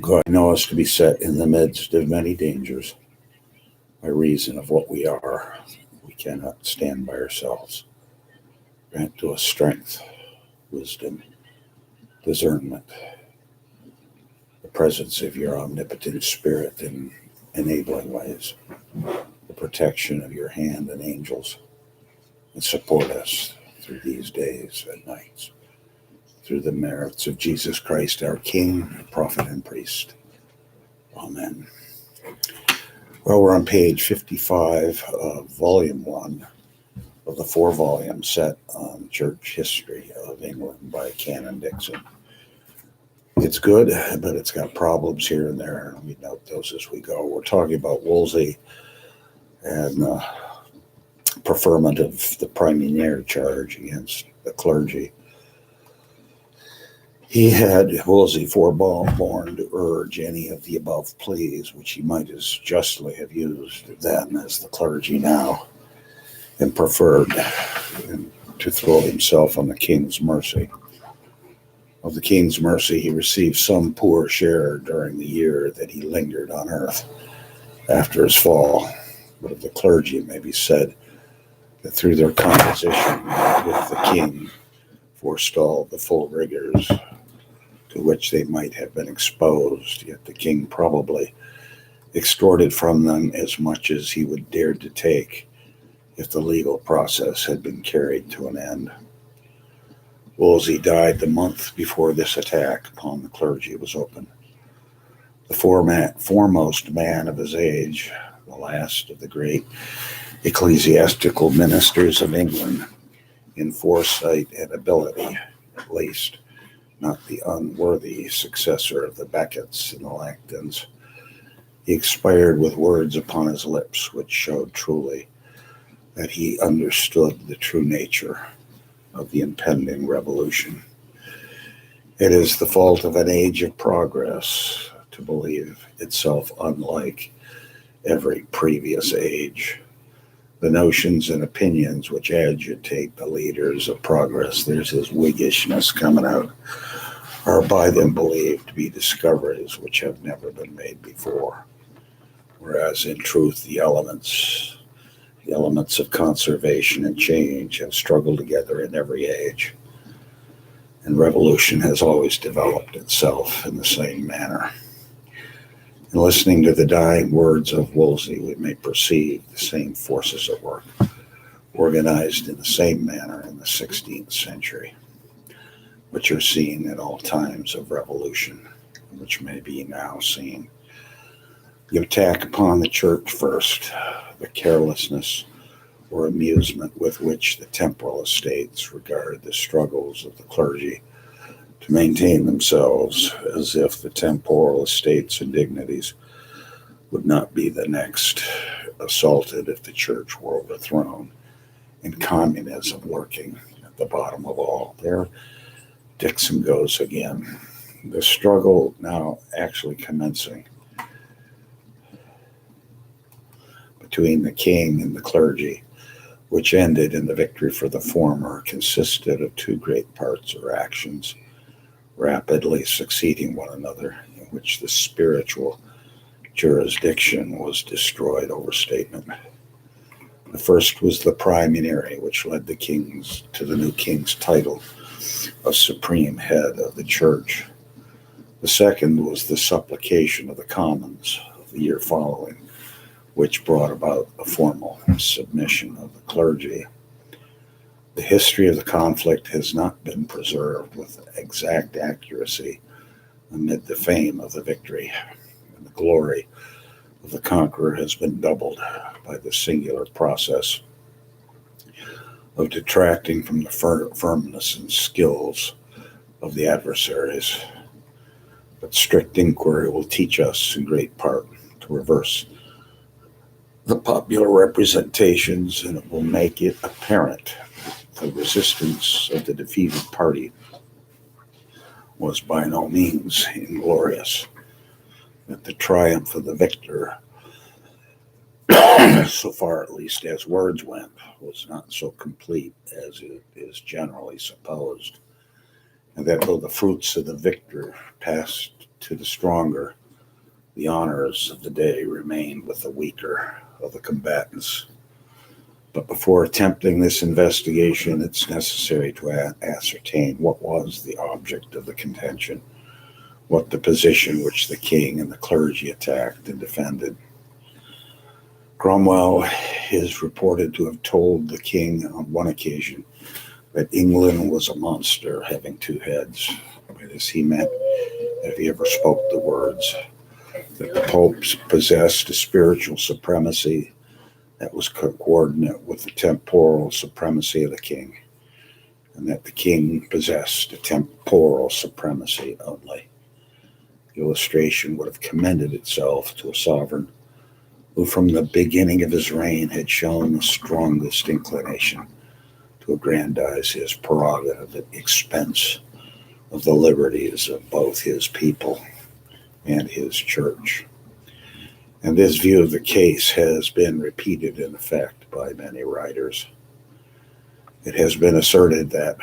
God knows us to be set in the midst of many dangers by reason of what we are. We cannot stand by ourselves. Grant to us strength, wisdom, discernment, the presence of your omnipotent spirit in enabling ways, the protection of your hand and angels, and support us through these days and nights, through the merits of Jesus Christ, our King, prophet, and priest. Amen. Well, we're on page 55 of volume 1 of the 4 volume set on church history of England by Canon Dixon. It's good, but it's got problems here and there, and we note those as we go. We're talking about Wolsey and preferment of the Praemunire charge against the clergy. He had Wolsey foreborn to urge any of the above pleas, which he might as justly have used then as the clergy now, and preferred to throw himself on the king's mercy. Of the king's mercy, he received some poor share during the year that he lingered on earth after his fall. But of the clergy, it may be said that through their composition with the king forestalled the full rigors to which they might have been exposed, yet the king probably extorted from them as much as he would dare to take if the legal process had been carried to an end. Wolsey died the month before this attack upon the clergy was opened. The foremost man of his age, the last of the great ecclesiastical ministers of England, in foresight and ability, at least, not the unworthy successor of the Beckets and the Langtons. He expired with words upon his lips which showed truly that he understood the true nature of the impending revolution. It is the fault of an age of progress to believe itself unlike every previous age. The notions and opinions which agitate the leaders of progress, there's his Whiggishness coming out, are by them believed to be discoveries which have never been made before, whereas in truth the elements of conservation and change have struggled together in every age, and revolution has always developed itself in the same manner. In listening to the dying words of Wolsey, we may perceive the same forces at work, organized in the same manner in the 16th century, which are seen at all times of revolution, which may be now seen. The attack upon the church first, the carelessness or amusement with which the temporal estates regard the struggles of the clergy to maintain themselves, as if the temporal estates and dignities would not be the next assaulted if the church were overthrown, and communism lurking at the bottom of all. There Dixon goes again. The struggle now actually commencing between the king and the clergy, which ended in the victory for the former, consisted of 2 great parts or actions, rapidly succeeding one another, in which the spiritual jurisdiction was destroyed. Overstatement. The first was the Praemunire, which led the kings to the new king's title of supreme head of the church. The second was the supplication of the commons of the year following, which brought about a formal submission of the clergy. The history of the conflict has not been preserved with exact accuracy amid the fame of the victory, and the glory of the conqueror has been doubled by the singular process of detracting from the firmness and skills of the adversaries. But strict inquiry will teach us in great part to reverse the popular representations, and it will make it apparent the resistance of the defeated party was by no means inglorious, that the triumph of the victor, so far at least as words went, was not so complete as it is generally supposed, and that though the fruits of the victor passed to the stronger, the honors of the day remained with the weaker of the combatants. But before attempting this investigation, it's necessary to ascertain what was the object of the contention, what the position which the king and the clergy attacked and defended. Cromwell is reported to have told the king on one occasion that England was a monster having two heads. By this he meant, if he ever spoke the words, that the popes possessed a spiritual supremacy that was coordinate with the temporal supremacy of the king, and that the king possessed a temporal supremacy only. The illustration would have commended itself to a sovereign who from the beginning of his reign had shown the strongest inclination to aggrandize his prerogative at the expense of the liberties of both his people and his church. And this view of the case has been repeated in effect by many writers. It has been asserted that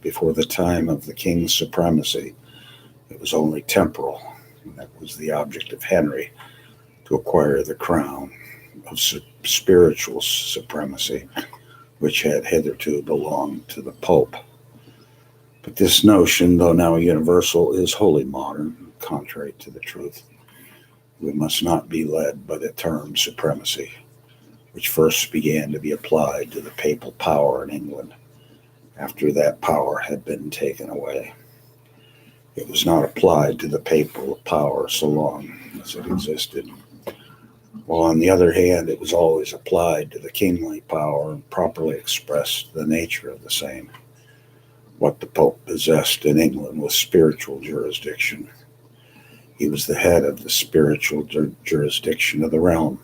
before the time of the king's supremacy, it was only temporal, and that was the object of Henry, to acquire the crown of spiritual supremacy, which had hitherto belonged to the Pope. But this notion, though now universal, is wholly modern, contrary to the truth. We must not be led by the term supremacy, which first began to be applied to the papal power in England after that power had been taken away. It was not applied to the papal power so long as it existed, while on the other hand it was always applied to the kingly power and properly expressed the nature of the same. What the Pope possessed in England was spiritual jurisdiction. He was the head of the spiritual jurisdiction of the realm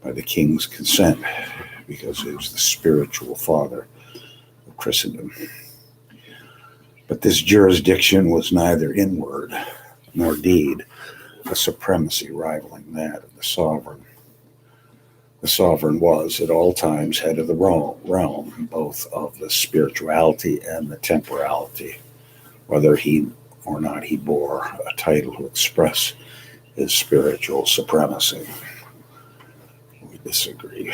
by the king's consent, because he was the spiritual father of Christendom. But this jurisdiction was neither in word nor deed a supremacy rivaling that of the sovereign. The sovereign was at all times head of the realm, both of the spirituality and the temporality, whether he or not he bore a title to express his spiritual supremacy. We disagree.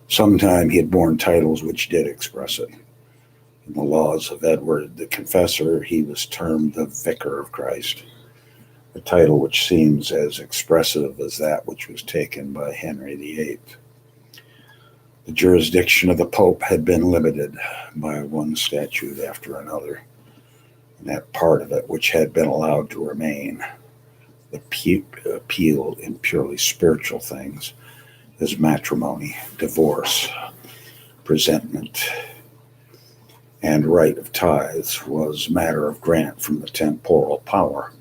Sometime he had borne titles which did express it. In the laws of Edward the Confessor, he was termed the Vicar of Christ, a title which seems as expressive as that which was taken by Henry VIII. The jurisdiction of the Pope had been limited by one statute after another, and that part of it which had been allowed to remain, the appeal in purely spiritual things, is matrimony, divorce, presentment, and right of tithes, was matter of grant from the temporal power.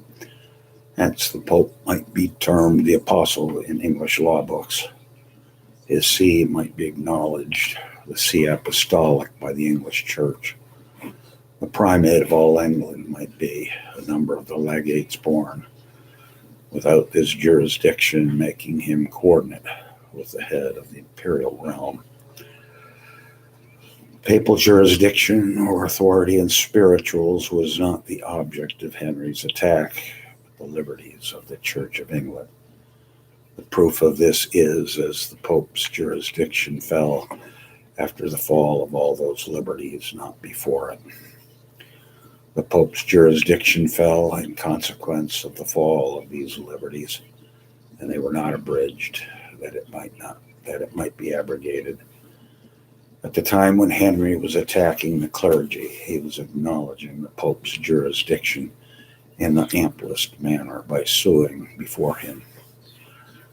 Hence the Pope might be termed the apostle in English law books. His see might be acknowledged, the see apostolic, by the English Church. The primate of all England might be a number of the legates born, without this jurisdiction making him coordinate with the head of the imperial realm. Papal jurisdiction or authority in spirituals was not the object of Henry's attack, but the liberties of the Church of England. The proof of this is, as the Pope's jurisdiction fell after the fall of all those liberties, not before it. The Pope's jurisdiction fell in consequence of the fall of these liberties, and they were not abridged, that it might be abrogated. At the time when Henry was attacking the clergy, he was acknowledging the Pope's jurisdiction in the amplest manner by suing before him.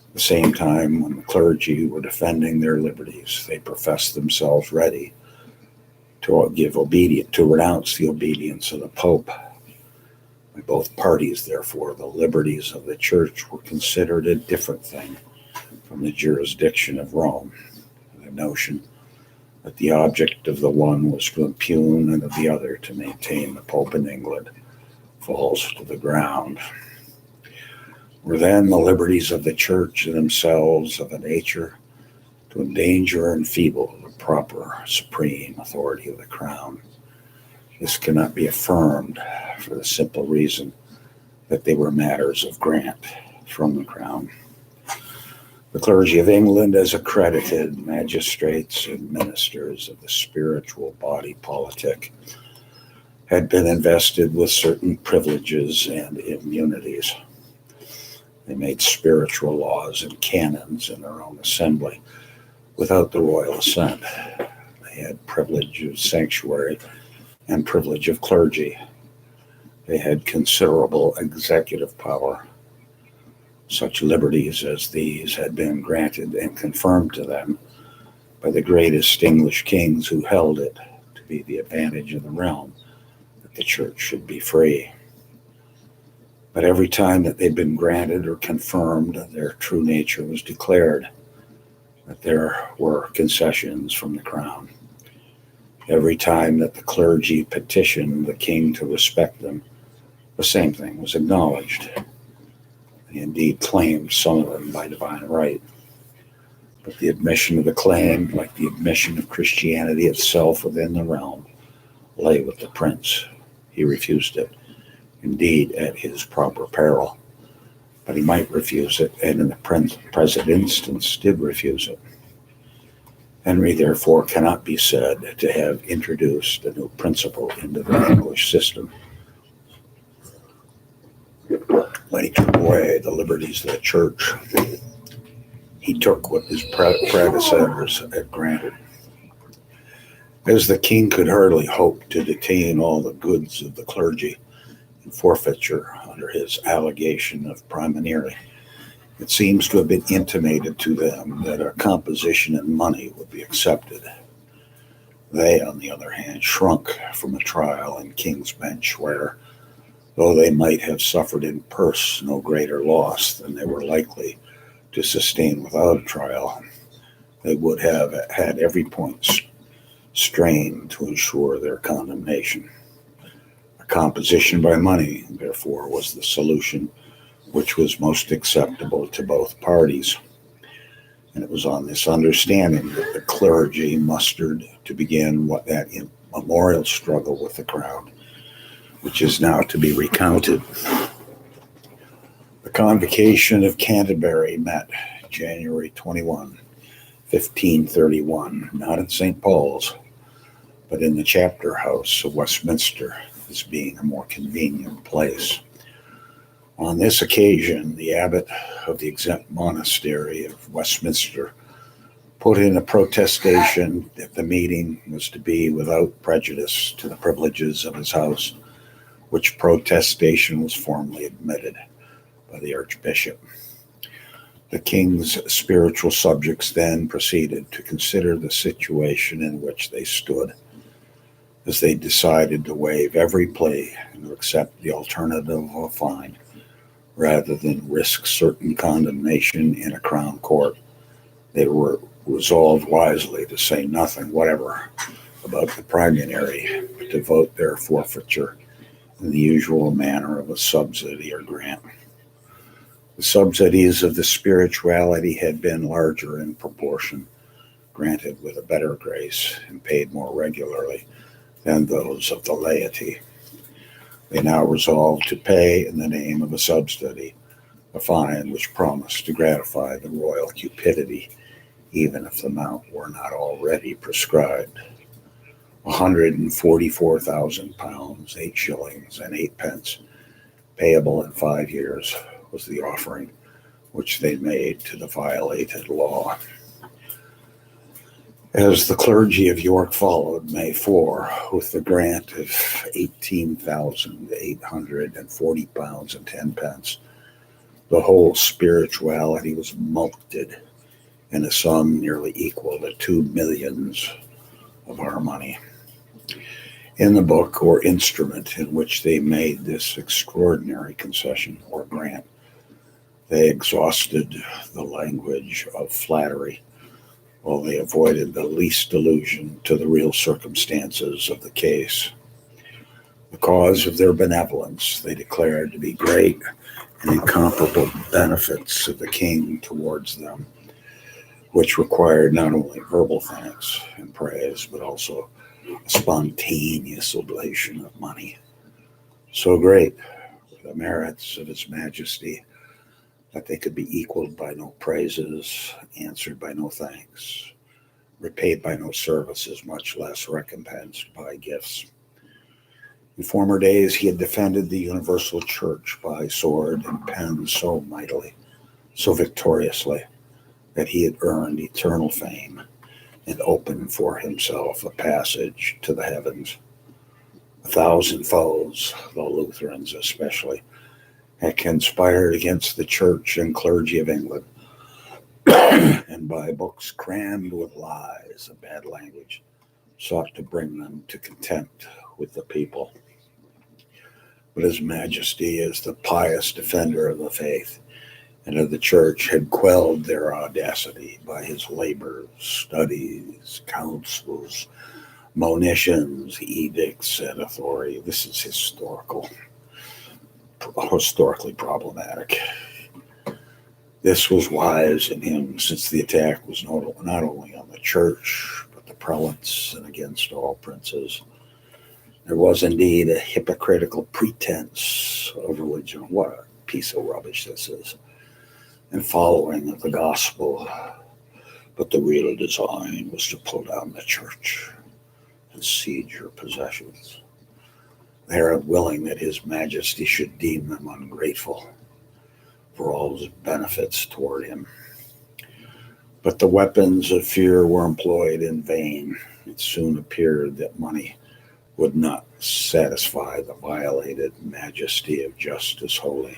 At the same time, when the clergy were defending their liberties, they professed themselves ready to renounce the obedience of the Pope. By both parties, therefore, the liberties of the Church were considered a different thing from the jurisdiction of Rome. The notion that the object of the one was to impugn and of the other to maintain the Pope in England falls to the ground. Were then the liberties of the Church themselves of a nature to endanger or enfeeble the proper supreme authority of the crown? This cannot be affirmed for the simple reason that they were matters of grant from the crown. The clergy of England, as accredited magistrates and ministers of the spiritual body politic, had been invested with certain privileges and immunities. They made spiritual laws and canons in their own assembly without the royal assent. They had privilege of sanctuary and privilege of clergy. They had considerable executive power. Such liberties as these had been granted and confirmed to them by the greatest English kings who held it to be the advantage of the realm that the church should be free. But every time that they'd been granted or confirmed, their true nature was declared, that there were concessions from the crown. Every time that the clergy petitioned the king to respect them, the same thing was acknowledged. They indeed claimed some of them by divine right. But the admission of the claim, like the admission of Christianity itself within the realm, lay with the prince. He refused it, indeed at his proper peril. But he might refuse it, and in the present instance did refuse it. Henry, therefore, cannot be said to have introduced a new principle into the English system. When he took away the liberties of the church, he took what his predecessors had granted. As the king could hardly hope to detain all the goods of the clergy in forfeiture under his allegation of Praemunire, it seems to have been intimated to them that a composition in money would be accepted. They, on the other hand, shrunk from a trial in King's Bench where, though they might have suffered in purse no greater loss than they were likely to sustain without a trial, they would have had every point strained to ensure their condemnation. A composition by money, therefore, was the solution which was most acceptable to both parties. And it was on this understanding that the clergy mustered to begin what that immemorial struggle with the crown, which is now to be recounted. The Convocation of Canterbury met January 21, 1531, not at St. Paul's, but in the chapter house of Westminster, as being a more convenient place. On this occasion, the abbot of the exempt monastery of Westminster put in a protestation that the meeting was to be without prejudice to the privileges of his house, which protestation was formally admitted by the archbishop. The king's spiritual subjects then proceeded to consider the situation in which they stood, as they decided to waive every plea and to accept the alternative of a fine, rather than risk certain condemnation in a crown court. They were resolved wisely to say nothing whatever about the Praemunire, but to vote their forfeiture in the usual manner of a subsidy or grant. The subsidies of the spirituality had been larger in proportion, granted with a better grace, and paid more regularly than those of the laity. They now resolved to pay, in the name of a subsidy, a fine which promised to gratify the royal cupidity, even if the amount were not already prescribed. 144,000 pounds, 8 shillings and 8 pence, payable in 5 years, was the offering which they made to the violated law. As the clergy of York followed May 4 with the grant of 18,840 pounds and 10 pence, the whole spirituality was mulcted in a sum nearly equal to 2 millions of our money. In the book or instrument in which they made this extraordinary concession or grant, they exhausted the language of flattery, while they avoided the least allusion to the real circumstances of the case. The cause of their benevolence they declared to be great and incomparable benefits of the king towards them, which required not only verbal thanks and praise, but also a spontaneous oblation of money. So great were the merits of His Majesty that they could be equaled by no praises, answered by no thanks, repaid by no services, much less recompensed by gifts. In former days, he had defended the universal church by sword and pen so mightily, so victoriously, that he had earned eternal fame and opened for himself a passage to the heavens. 1,000 foes, the Lutherans especially, had conspired against the church and clergy of England, and by books crammed with lies and bad language, sought to bring them to contempt with the people. But His Majesty, as the pious defender of the faith and of the church, had quelled their audacity by his labors, studies, counsels, monitions, edicts, and authority. This is historically problematic. This was wise in him, since the attack was not only on the church, but the prelates and against all princes. There was indeed a hypocritical pretense of religion. What a piece of rubbish this is. And following of the gospel. But the real design was to pull down the church and siege your possessions. They are willing that His Majesty should deem them ungrateful for all His benefits toward him. But the weapons of fear were employed in vain. It soon appeared that money would not satisfy the violated majesty of justice holy.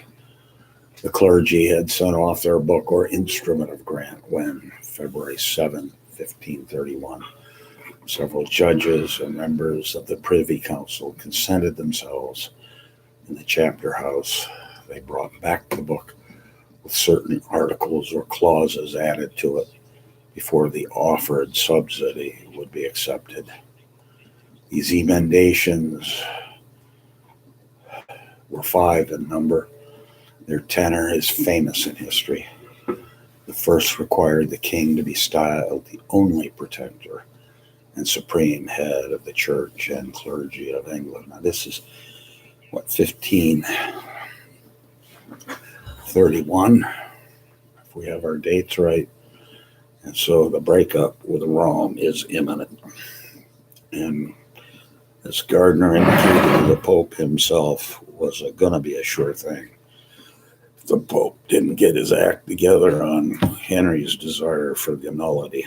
The clergy had sent off their book or instrument of grant when, February 7, 1531, several judges and members of the Privy Council consented themselves in the chapter house. They brought back the book with certain articles or clauses added to it before the offered subsidy would be accepted. These emendations were 5 in number. Their tenor is famous in history. The first required the king to be styled the only protector and supreme head of the church and clergy of England. Now this is, 1531, if we have our dates right. And so the breakup with Rome is imminent. And as Gardner indicated, the Pope himself was going to be a sure thing. If the Pope didn't get his act together on Henry's desire for the nullity.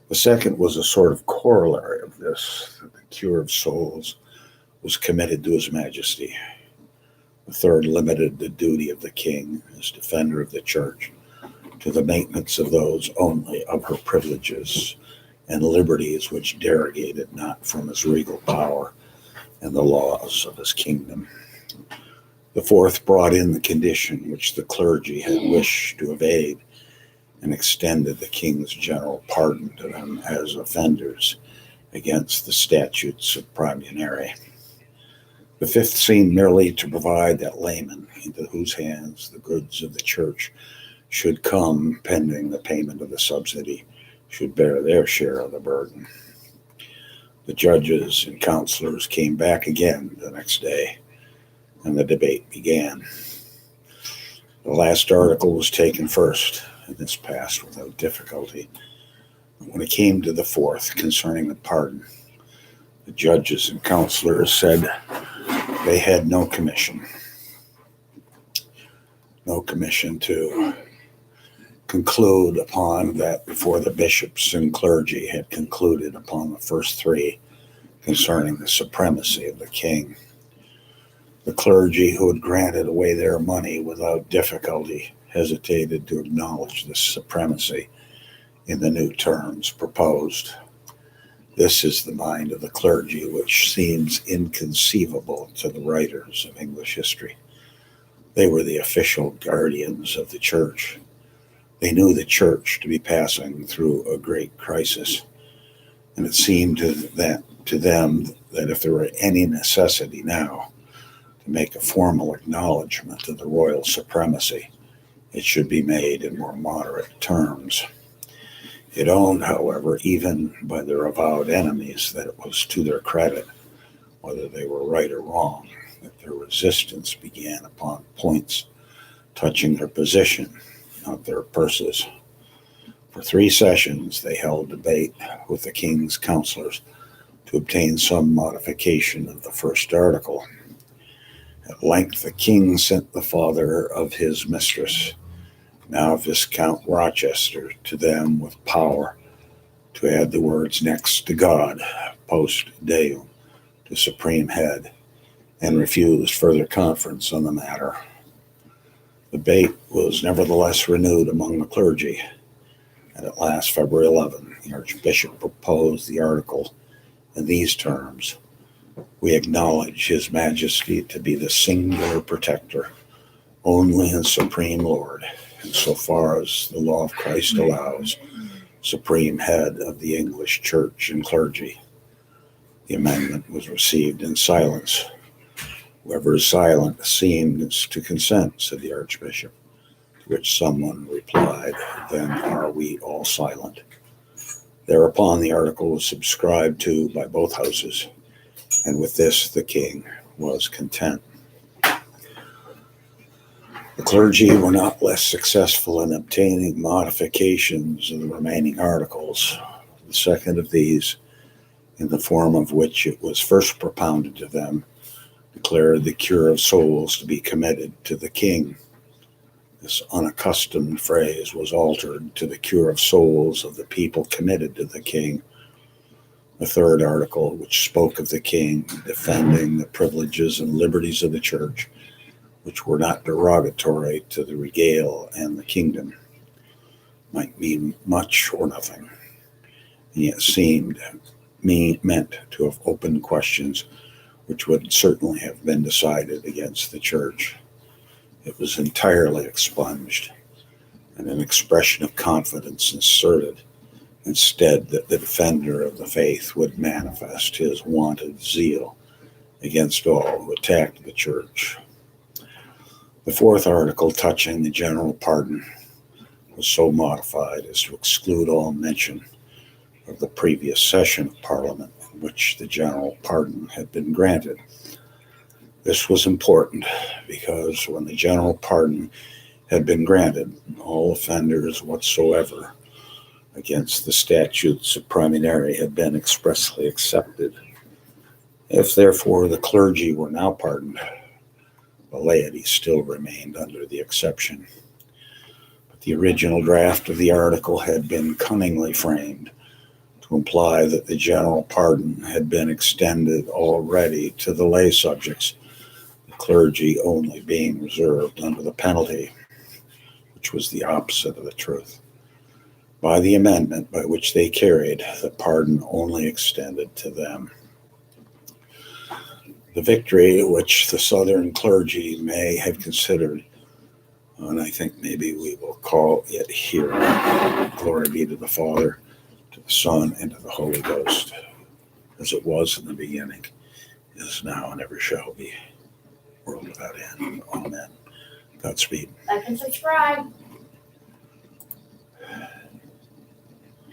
The second was a sort of corollary of this, that the cure of souls was committed to His Majesty. The third limited the duty of the king as defender of the church to the maintenance of those only of her privileges and liberties which derogated not from his regal power and the laws of his kingdom. The fourth brought in the condition which the clergy had wished to evade and extended the king's general pardon to them as offenders against the statutes of Praemunire. The fifth seemed merely to provide that laymen into whose hands the goods of the church should come pending the payment of the subsidy should bear their share of the burden. The judges and counselors came back again the next day, and the debate began. The last article was taken first, and this passed without difficulty. When it came to the fourth, concerning the pardon, the judges and counselors said they had no commission to conclude upon that before the bishops and clergy had concluded upon the first 3 concerning the supremacy of the king. The clergy, who had granted away their money without difficulty, hesitated to acknowledge this supremacy in the new terms proposed. This is the mind of the clergy, which seems inconceivable to the writers of English history. They were the official guardians of the church. They knew the church to be passing through a great crisis, and it seemed to them that if there were any necessity now to make a formal acknowledgement of the royal supremacy, it should be made in more moderate terms. It owned, however, even by their avowed enemies, that it was to their credit, whether they were right or wrong, that their resistance began upon points touching their position, not their purses. For 3 sessions they held debate with the king's counselors to obtain some modification of the first article. At length the king sent the father of his mistress, now Viscount Rochester, to them with power to add the words next to God, post Deum, to supreme head, and refused further conference on the matter. The debate was nevertheless renewed among the clergy, and at last, February 11, the Archbishop proposed the article in these terms: "We acknowledge His Majesty to be the singular protector, only and supreme Lord, and so far as the law of Christ allows, supreme head of the English Church and clergy." The amendment was received in silence. "Whoever is silent seems to consent," said the Archbishop, to which someone replied, "Then are we all silent." Thereupon the article was subscribed to by both houses, and with this the king was content. The clergy were not less successful in obtaining modifications of the remaining articles. The second of these, in the form of which it was first propounded to them, declared the cure of souls to be committed to the king. This unaccustomed phrase was altered to the cure of souls of the people committed to the king. The third article, which spoke of the king defending the privileges and liberties of the church, which were not derogatory to the regale and the kingdom, might mean much or nothing, and yet seemed meant to have opened questions which would certainly have been decided against the church. It was entirely expunged, and an expression of confidence inserted, instead, that the defender of the faith would manifest his wonted zeal against all who attacked the church. The fourth article, touching the general pardon, was so modified as to exclude all mention of the previous session of Parliament in which the general pardon had been granted. This was important because when the general pardon had been granted, all offenders whatsoever against the statutes of Praemunire had been expressly accepted. If therefore the clergy were now pardoned, the laity still remained under the exception. But the original draft of the article had been cunningly framed to imply that the general pardon had been extended already to the lay subjects, the clergy only being reserved under the penalty, which was the opposite of the truth. By the amendment by which they carried, the pardon only extended to them. The victory which the southern clergy may have considered, and I think maybe we will call it here, glory be to the Father, to the Son, and to the Holy Ghost, as it was in the beginning, is now, and ever shall be, world without end. Amen. Godspeed. Like and subscribe.